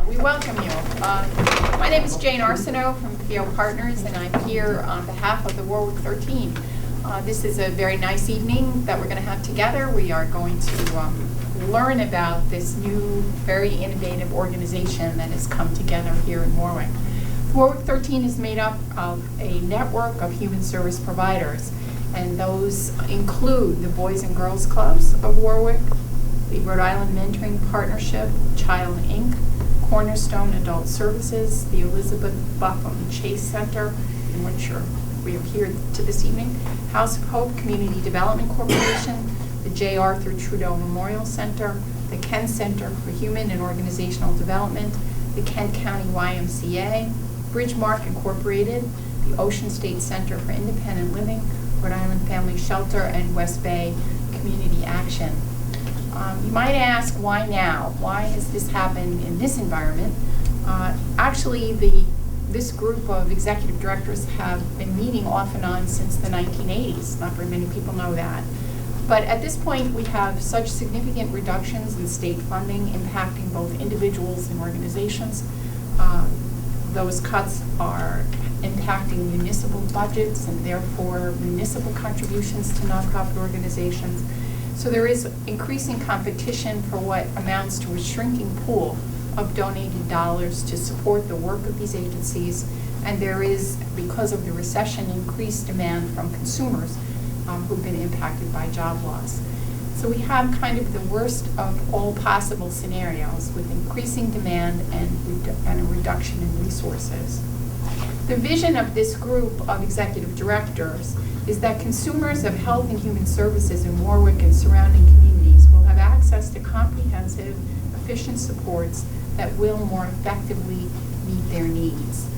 We welcome you. My name is Jane Arsenault from Theo Partners, and I'm here on behalf of the Warwick 13. This is a very nice evening that we're going to have together. We are going to learn about this new, very innovative organization that has come together here in Warwick. Warwick 13 is made up of a network of human service providers, and those include the Boys and Girls Clubs of Warwick, the Rhode Island Mentoring Partnership, Child Inc., Cornerstone Adult Services, the Elizabeth Buffum Chase Center, in which we are here to this evening, House of Hope Community Development Corporation, the J. Arthur Trudeau Memorial Center, the Kent Center for Human and Organizational Development, the Kent County YMCA, Bridgemark Incorporated, the Ocean State Center for Independent Living, Rhode Island Family Shelter, and West Bay Community Action. You might ask, why now? Why has this happened in this environment? Actually, this group of executive directors have been meeting off and on since the 1980s. Not very many people know that. But at this point, we have such significant reductions in state funding impacting both individuals and organizations. Those cuts are impacting municipal budgets and therefore municipal contributions to nonprofit organizations. So there is increasing competition for what amounts to a shrinking pool of donated dollars to support the work of these agencies, and there is, because of the recession, increased demand from consumers who've been impacted by job loss. So we have kind of the worst of all possible scenarios with increasing demand and a reduction in resources. The vision of this group of executive directors is that consumers of health and human services in Warwick and surrounding communities will have access to comprehensive, efficient supports that will more effectively meet their needs.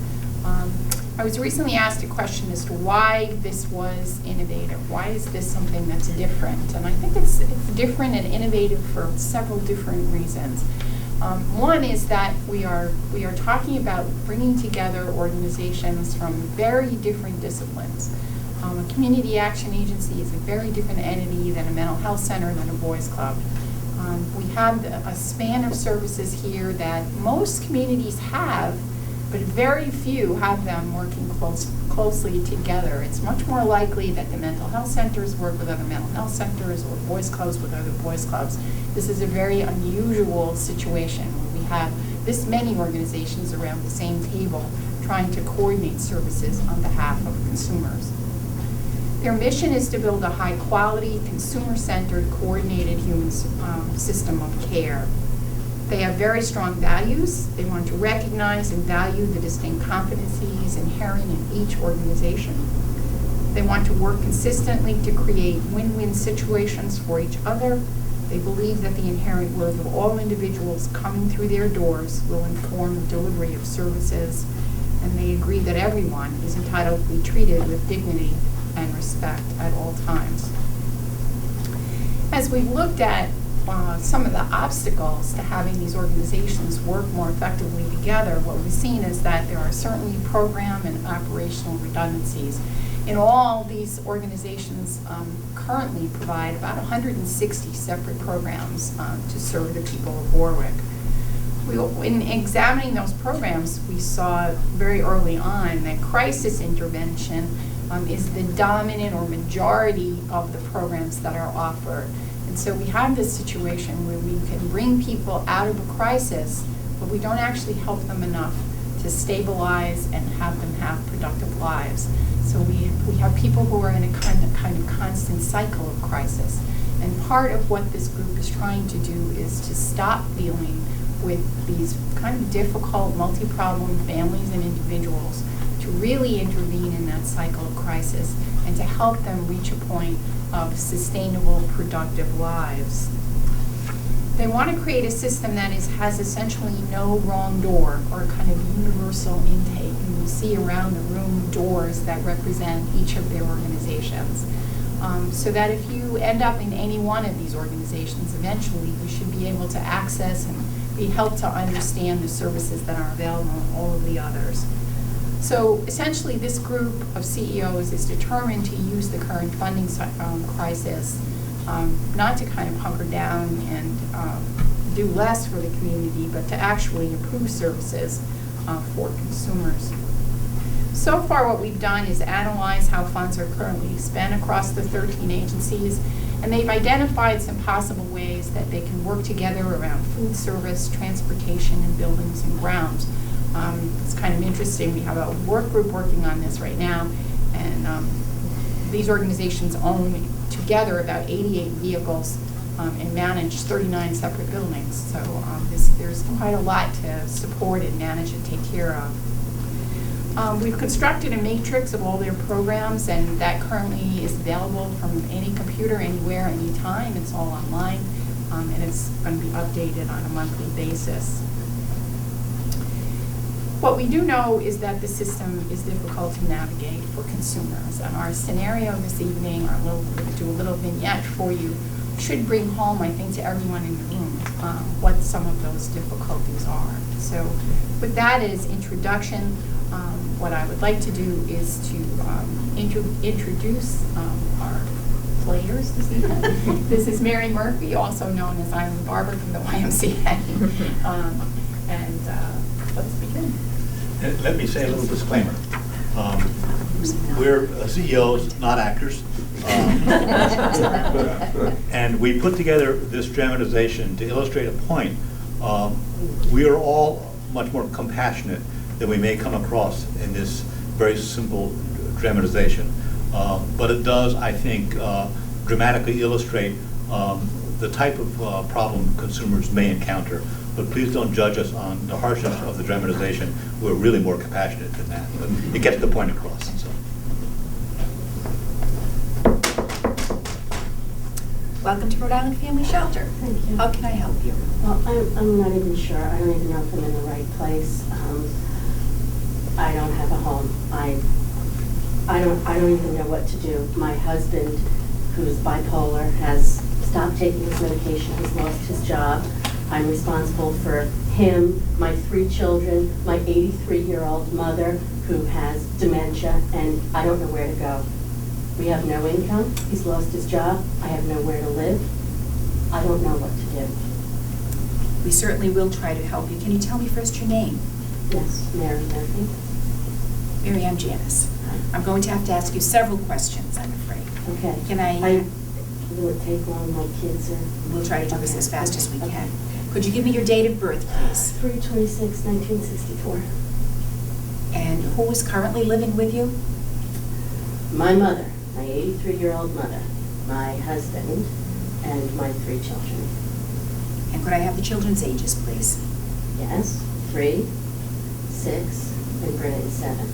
I was recently asked a question as to why this was innovative. Why is this something that's different? And I think it's different and innovative for several different reasons. One is that we are talking about bringing together organizations from very different disciplines. A community action agency is a very different entity than a mental health center, than a boys club. We have a span of services here that most communities have, but very few have them working closely together. It's much more likely that the mental health centers work with other mental health centers or boys clubs with other boys clubs. This is a very unusual situation where we have this many organizations around the same table trying to coordinate services on behalf of consumers. Their mission is to build a high-quality, consumer-centered, coordinated human system of care. They have very strong values. They want to recognize and value the distinct competencies inherent in each organization. They want to work consistently to create win-win situations for each other. They believe that the inherent worth of all individuals coming through their doors will inform the delivery of services, and they agree that everyone is entitled to be treated with dignity and respect at all times. As we've looked at some of the obstacles to having these organizations work more effectively together, what we've seen is that there are certainly program and operational redundancies. In all, these organizations currently provide about 160 separate programs to serve the people of Warwick. In examining those programs, we saw very early on that crisis intervention is the dominant or majority of the programs that are offered. And so we have this situation where we can bring people out of a crisis, but we don't actually help them enough to stabilize and have them have productive lives. So we have people who are in a kind of constant cycle of crisis. And part of what this group is trying to do is to stop dealing with these kind of difficult, multi-problem families and individuals, to really intervene in that cycle of crisis and to help them reach a point of sustainable, productive lives. They want to create a system that has essentially no wrong door, or a kind of universal intake. And you see around the room doors that represent each of their organizations. So that if you end up in any one of these organizations, eventually you should be able to access and be helped to understand the services that are available in all of the others. So essentially, this group of CEOs is determined to use the current funding crisis not to kind of hunker down and do less for the community, but to actually improve services for consumers. So far, what we've done is analyze how funds are currently spent across the 13 agencies, and they've identified some possible ways that they can work together around food service, transportation, and buildings and grounds. It's kind of interesting. We have a work group working on this right now, and these organizations own together about 88 vehicles and manage 39 separate buildings. So there's quite a lot to support and manage and take care of. We've constructed a matrix of all their programs, and that currently is available from any computer, anywhere, anytime. It's all online, and it's going to be updated on a monthly basis. What we do know is that the system is difficult to navigate for consumers, and our scenario this evening, we'll do a little vignette for you, should bring home, I think, to everyone in the room what some of those difficulties are. So with that as introduction, what I would like to do is to introduce our players this evening. This is Mary Murphy, also known as Island Barber from the YMCA. Let's begin. Let me say a little disclaimer. We're CEOs, not actors. And we put together this dramatization to illustrate a point. We are all much more compassionate than we may come across in this very simple dramatization. But it does, I think, dramatically illustrate the type of problem consumers may encounter. But please don't judge us on the harshness of the dramatization. We're really more compassionate than that. But it gets the point across. So. Welcome to Rhode Island Family Shelter. Thank you. How can I help you? Well, I'm not even sure. I don't even know if I'm in the right place. I don't have a home. I don't even know what to do. My husband, who's bipolar, has stopped taking his medication. He's lost his job. I'm responsible for him, my 3 children, my 83-year-old mother who has dementia, and I don't know where to go. We have no income. He's lost his job. I have nowhere to live. I don't know what to do. We certainly will try to help you. Can you tell me first your name? Yes, Mary Murphy. Mary, I'm Janice. I'm going to have to ask you several questions, I'm afraid. Okay. Can I will it take long? My kids are... We'll try to do this as fast as we Okay. can. Could you give me your date of birth, please? 3/26/1964. And who is currently living with you? My mother, my 83-year-old mother, my husband, and my 3 children. And could I have the children's ages, please? Yes, 3, 6, and Brenda is 7.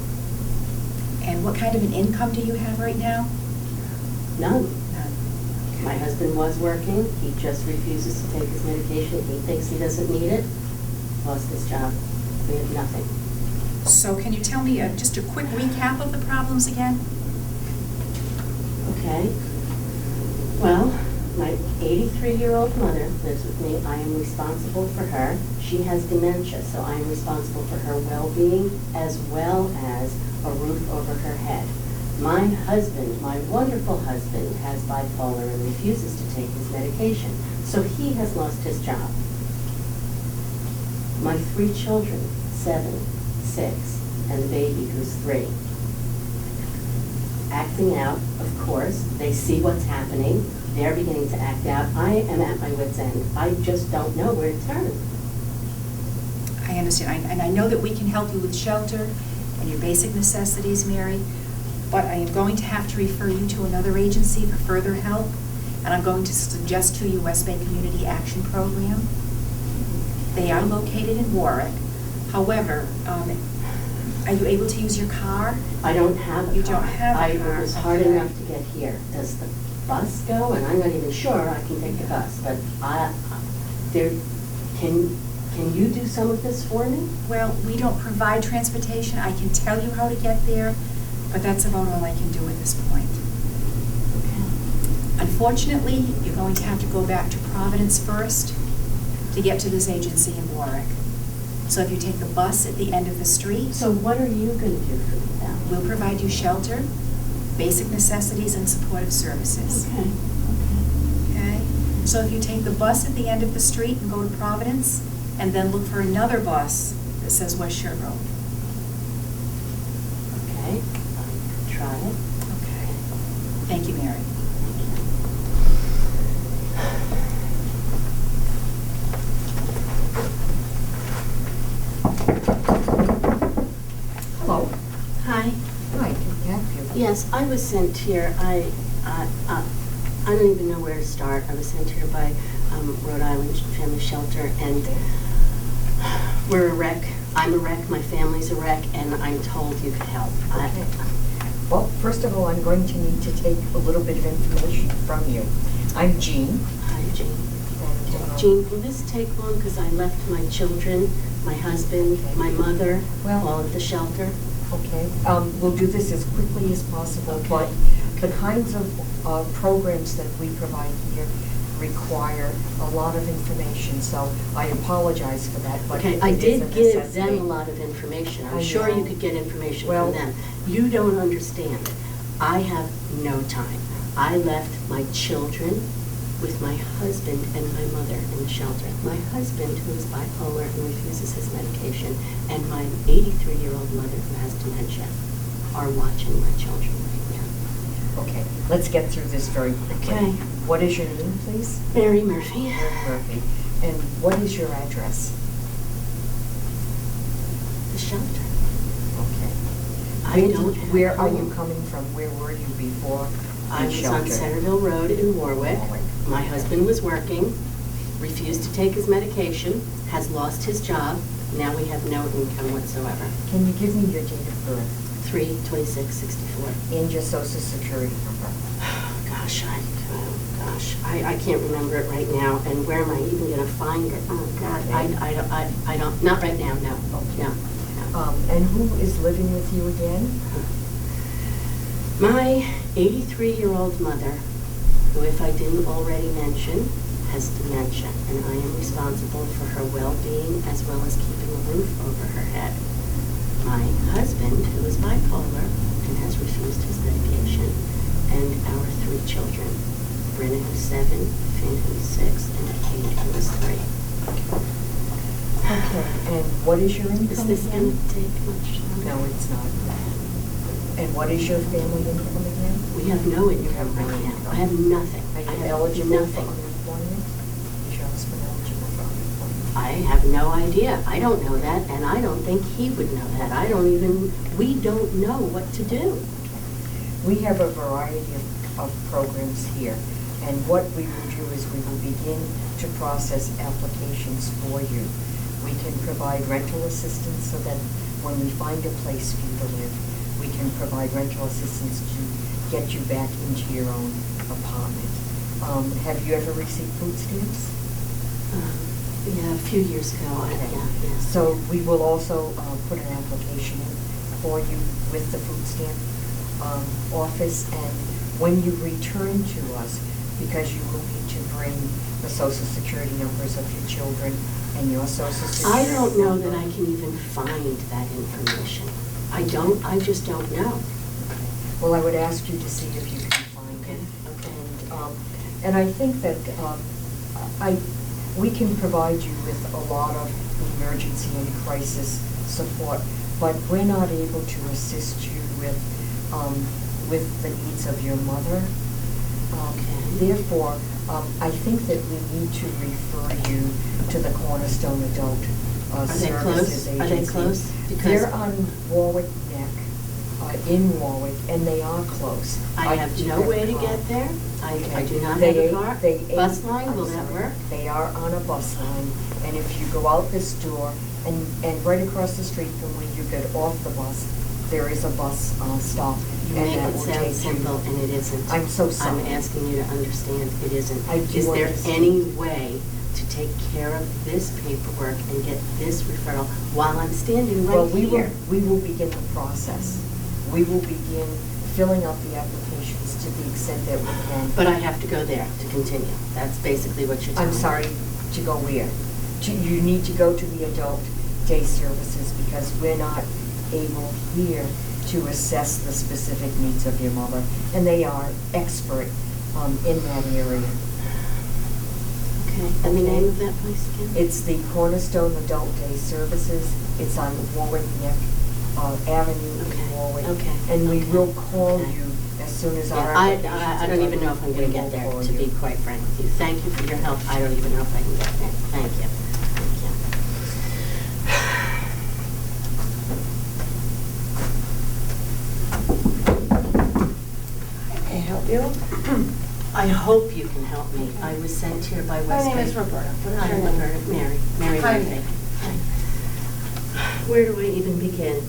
And what kind of an income do you have right now? None. None. My husband was working. He just refuses to take his medication. He thinks he doesn't need it. Lost his job. We have nothing. So can you tell me just a quick recap of the problems again? Okay. Well, my 83-year-old mother lives with me. I am responsible for her. She has dementia, so I am responsible for her well-being as well as a roof over her head. My husband, my wonderful husband, has bipolar and refuses to take his medication, so he has lost his job. My 3 children, 7, 6, and the baby who's 3. Acting out, of course. They see what's happening. They're beginning to act out. I am at my wit's end. I just don't know where to turn. I understand, and I know that we can help you with shelter and your basic necessities, Mary, but I am going to have to refer you to another agency for further help, and I'm going to suggest to you West Bay Community Action Program. They are located in Warwick. However, are you able to use your car? I don't have a car. You don't have a car. It was hard Okay. enough to get here. Does the bus go? And I'm not even sure I can take the bus, but can you do some of this for me? Well, we don't provide transportation. I can tell you how to get there, but that's about all I can do at this point. Okay. Unfortunately, you're going to have to go back to Providence first to get to this agency in Warwick. So if you take the bus at the end of the street, So what are you going to do for me now? we'll provide you shelter, basic necessities, and supportive services. Okay. Okay? So if you take the bus at the end of the street and go to Providence, and then look for another bus that says West Shore Road. Okay, I'll try it. Okay. Thank you, Mary. Hello. Hi. Hi, can I help you? Yes, I was sent here, I don't even know where to start. I was sent here by Rhode Island Family Shelter, and we're a wreck. I'm a wreck, my family's a wreck, and I'm told you could help. Okay. Well, first of all, I'm going to need to take a little bit of information from you. I'm Jean. Hi, Jean. And, Jean, will this take long? Because I left my children, my husband, Okay. my mother, Well- all at the shelter. Okay, we'll do this as quickly as possible, Okay. but the kinds of programs that we provide here require a lot of information, so I apologize for that, but Okay, it I is a did give necessity. them a lot of information. I'm I sure know. you could get information Well- from them. You don't understand. I have no time. I left my children with my husband and my mother in the shelter. My husband, who is bipolar and refuses his medication, and my 83-year-old mother, who has dementia, are watching my children right now. Okay, let's get through this very quickly. Okay. What is your name, please? Mary Murphy. Mary Murphy. And what is your address? The shelter. Okay. I Where don't did- have Where are home. you coming from? Where were you before I the was shelter? on Centerville Road in Warwick. Warwick. My husband was working, refused to take his medication, has lost his job. Now we have no income whatsoever. Can you give me your date of birth 3/26/64. and your social security number? I can't remember it right now, and where am I even gonna find it? Oh, God, I don't, not right now, no, Okay. no. And who is living with you again? My 83-year-old mother, who, if I didn't already mention, has dementia, and I am responsible for her well-being as well as keeping a roof over her head. My husband, who is bipolar and has refused his medication, and our 3 children, Brenna, who's 7, Finn, who's 6, and Kate, who is 3. Okay, and what is your income Is this going again? to take much longer? No, it's not. And what is your family income again? We have no You income have no right now. income. I have nothing. Are I you have eligible for nothing. unemployment? Is your husband eligible for unemployment? I have no idea. I don't know that, and I don't think he would know that. We don't know what to do. We have a variety of programs here, and what we will do is we will begin to process applications for you. We can provide rental assistance so that when we find a place for you to live, we can provide rental assistance to get you back into your own apartment. Have you ever received food stamps? Yeah, a few years ago, yeah. So we will also put an application in for you with the food stamp office, and when you return to us, because you will need to bring the social security numbers of your children and your social security. I don't know that I can even find that information. I just don't know. Okay. Well, I would ask you to see if you can find it. Okay. And I think that we can provide you with a lot of emergency and crisis support, but we're not able to assist you with the needs of your mother. Okay. Therefore, I think that we need to refer you to the Cornerstone Adult Services Agency. Are they close? They're on Warwick Neck, in Warwick, and they are close. I have do no have way a to car. get there. I do not have They- a car. they- Bus line, will I'm that sorry. work? They are on a bus line, and if you go out this door, and right across the street from when you get off the bus, there is a bus stop. You and make that it will sound take you- simple, and it isn't. I'm so sorry. I'm asking you to understand, it isn't. I do Is there understand. any way to take care of this paperwork and get this referral while I'm standing Well, right here? we will begin the process. We will begin filling out the applications to the extent that we can. But I have to go there to continue. That's basically what you're telling I'm me. sorry, to go where? You need to go to the adult day services because we're not able here to assess the specific needs of your mother, and they are expert in that area. Okay, and the name of that place again? It's the Cornerstone Adult Day Services. It's on Warwick Neck Avenue in Okay, Warwick. okay, And we okay, will call okay. you as soon as Yeah, our I applications don't are even know if I'm going to done. get there, We will to call be you. quite frank with you. Thank you for your help. I don't even know if I can get there. Thank you. Thank you. Can I help you? I hope you can help me. I was sent here by My West name Bay. is Roberta. What is Hi, your name? Roberta. Mary Hi, Murphy. Mary. Hi. Where do I even begin?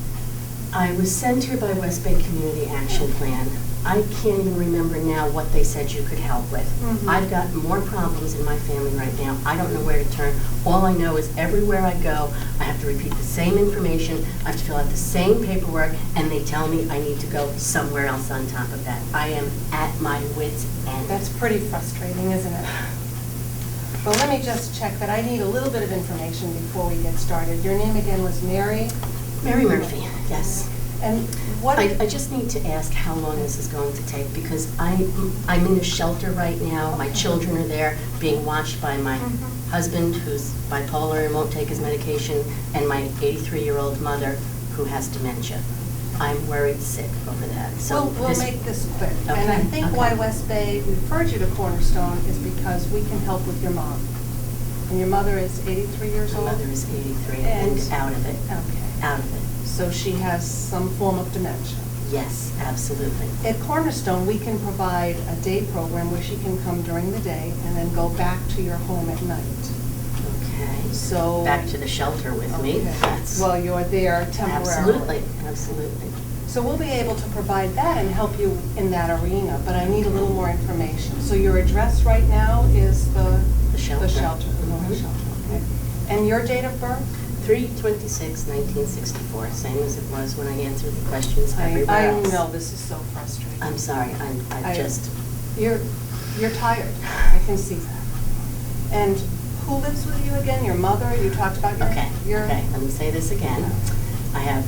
I was sent here by West Bay Community Action Plan. I can't even remember now what they said you could help with. Mhm. I've got more problems in my family right now. I don't know where to turn. All I know is everywhere I go, I have to repeat the same information, I have to fill out the same paperwork, and they tell me I need to go somewhere else on top of that. I am at my wit's end. That's pretty frustrating, isn't it? Well, let me just check that. I need a little bit of information before we get started. Your name again was Mary? Mary Murphy, yes. And what? I just need to ask how long this is going to take, because I'm in a shelter right now. My children are there being watched by my husband, who's bipolar and won't take his medication, and my 83-year-old mother, who has dementia. I'm worried sick over that. So We'll make this quick. Okay, And I think okay. why West Bay referred you to Cornerstone is because we can help with your mom. And your mother is 83 years My old? mother is 83 And- and out of it. Okay. Out of it. So she has some form of dementia. Yes, absolutely. At Cornerstone, we can provide a day program where she can come during the day and then go back to your home at night. Okay. So. Back to the shelter with me. Okay. That's Well, you're there temporarily. absolutely, absolutely. So we'll be able to provide that and help you in that arena, but I need a little more information. So your address right now is The shelter. the shelter, the Warwick Mhm. shelter, okay? And your date of birth? 3/26/1964, same as it was when I answered the questions everywhere I else. know this is so frustrating. I'm sorry, I just, You're tired, I can see that. And who lives with you again? Your mother? You talked about okay, your... let me say this again. I have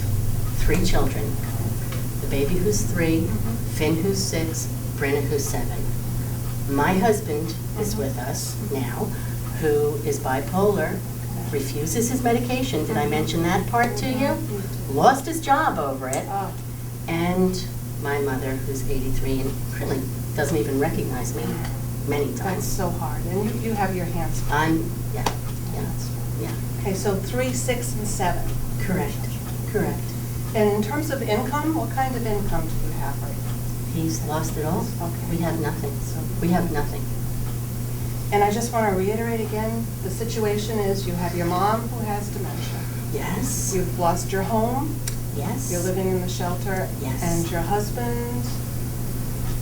3 children. The baby who's 3, Mhm. Finn who's 6, Brenna who's 7. My husband is Mhm. with us now, who is bipolar, refuses his medication. Did I mention that part to you? Lost his job over it. Oh, And my mother, who's 83 and really doesn't even recognize me many that's times. so hard. And you have your hands full. Yeah. Okay, so 3, 6, and 7. Correct. And in terms of income, what kind of income do you have right now? He's lost it all. Okay. We have nothing. We have nothing. And I just want to reiterate again, the situation is you have your mom who has dementia. Yes. You've lost your home. Yes. You're living in the shelter. Yes. And your husband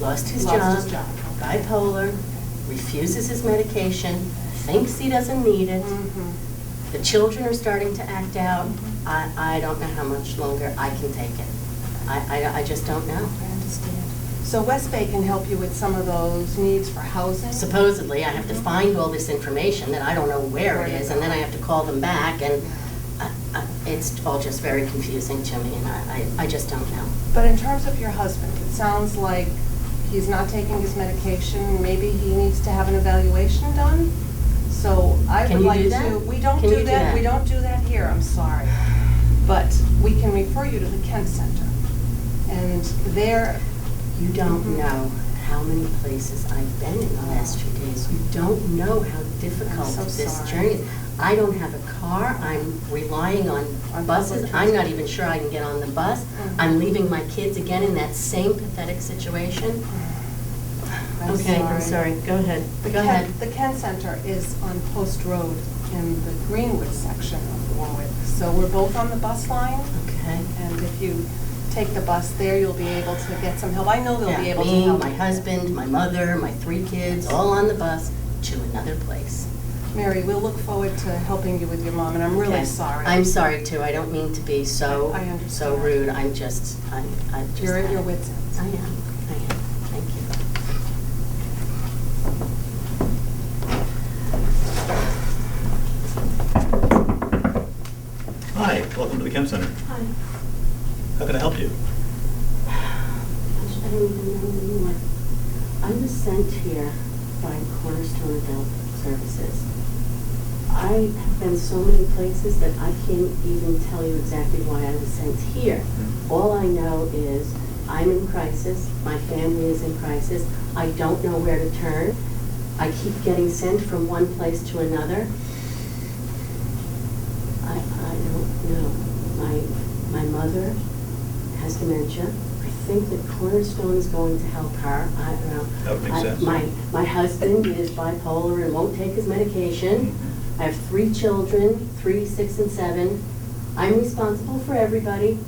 Lost his lost job. his job. Bipolar. Refuses his medication. Thinks he doesn't need it. Mhm. The children are starting to act out. Mhm. I don't know how much longer I can take it. I just don't know. I understand. So West Bay can help you with some of those needs for housing? Supposedly, I have to find all this information that I don't know where it is, and then I have to call them back, and it's all just very confusing to me, and I just don't know. But in terms of your husband, it sounds like he's not taking his medication. Maybe he needs to have an evaluation done. So I Can would you like do to. that? We don't Can you do do that. that? We don't do that here. I'm sorry, but we can refer you to the Kent Center, and there. You don't Mhm. know how many places I've been in the last few days. You don't know how difficult I'm so this sorry. journey is. I don't have a car. I'm relying on On buses. public I'm not even sure I can get on the bus. Mhm. I'm leaving my kids again in that same pathetic situation. Okay, I'm sorry. Go ahead. Go ahead. The Kent Center is on Post Road in the Greenwood section of Warwick. So we're both on the bus line, Okay. and if you take the bus there, you'll be able to get some help. I know they'll be Yeah, able to me, help. my husband, my mother, my 3 kids, all on the bus to another place. Mary, we'll look forward to helping you with your mom, and I'm really Okay. sorry. I'm sorry too. I don't mean to be so, I understand. so rude. I'm just. You're at your wit's end. I am. Thank you. Hi, welcome to the Kemp Center. Hi. How can I help you? I don't even know anymore. I was sent here by Cornerstone Adult services. I have been so many places that I can't even tell you exactly why I was sent here. All I know is I'm in crisis, my family is in crisis, I don't know where to turn. I keep getting sent from one place to another. I don't know. My mother has dementia. I think that Cornerstone is going to help her. I don't know. That would make sense. My husband is bipolar and won't take his medication. I have 3 children, 3, 6, and 7. I'm responsible for everybody.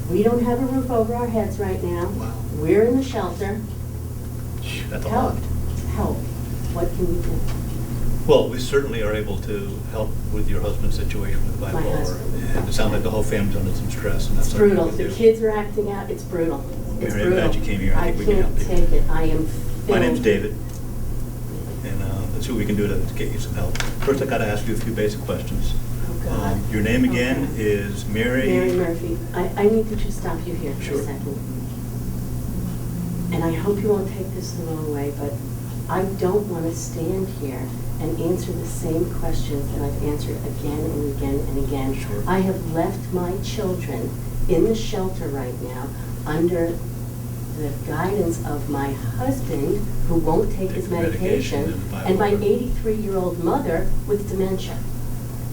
We don't have a roof over our heads right now. Wow. We're in the shelter. That's a Help. lot. Help. What can we do? Well, we certainly are able to help with your husband's situation with My bipolar. husband. And it sounds like the whole family's under some stress, and that's It's something brutal. we The do. kids are acting out. It's brutal. It's Mary, I'm brutal. glad you came here. I think we can help you. I can't take it. I am My name's filled- David, and let's see what we can do to get you some help. First, I gotta ask you a few basic questions. Oh, God. Your name again Okay. is Mary? Mary Murphy. I need to just stop you here for Sure. a second. And I hope you won't take this the wrong way, but I don't want to stand here and answer the same questions that I've answered again and again and again. Sure. I have left my children in the shelter right now under the guidance of my husband, who won't take his Take medication medication, and and my bipolar. 83-year-old mother with dementia.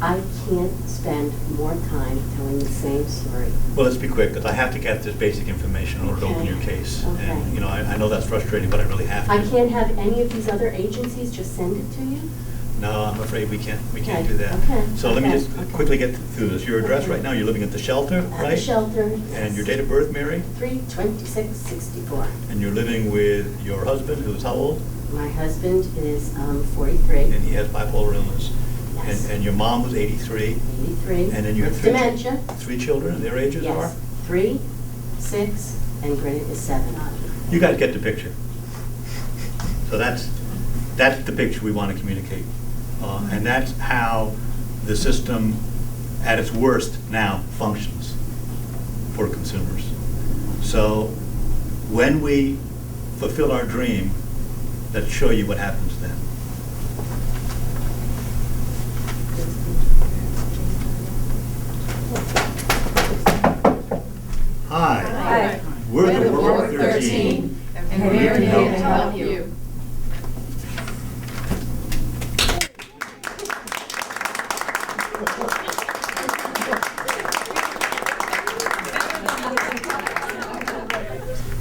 I can't spend more time telling the same story. Well, let's be quick, because I have to get this basic information in order to open your case. Okay. And, you know, I know that's frustrating, but I really have to. I can't have any of these other agencies just send it to you? No, I'm afraid we can't Okay, do that. okay, So let me okay, just okay. quickly get through this. Your address Okay. right now, you're living at the shelter, At right? the shelter. And your date of birth, Mary? 3/26/64. And you're living with your husband, who's how old? My husband is 43. And he has bipolar illness. Yes. And your mom was 83. 83. And then you have with 3 dementia. 3 children, and their ages are? Yes, 3, 6, and Granite is 7. You guys get the picture. So that's the picture we want to communicate. And that's how the system, at its worst now, functions for consumers. So when we fulfill our dream, let's show you what happens then. Hi. Hi. We're the Warwick 13. and we're here to help you.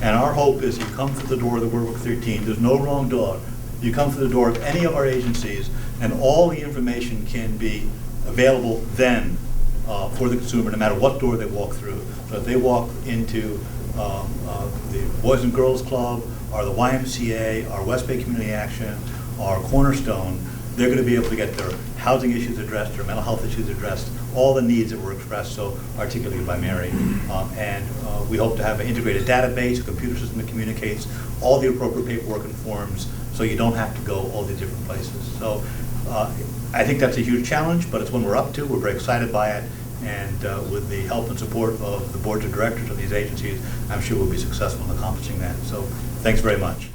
And our hope is you come through the door of the Warwick 13, there's no wrong door. You come through the door of any of our agencies, and all the information can be available then for the consumer, no matter what door they walk through. So if they walk into the Boys and Girls Club, or the YMCA, or West Bay Community Action, or Cornerstone, they're going to be able to get their housing issues addressed, their mental health issues addressed, all the needs that were expressed so articulated by Mary. And we hope to have an integrated database, a computer system that communicates all the appropriate paperwork and forms, so you don't have to go all these different places. So I think that's a huge challenge, but it's one we're up to. We're very excited by it. And with the help and support of the boards of directors of these agencies, I'm sure we'll be successful in accomplishing that. So thanks very much.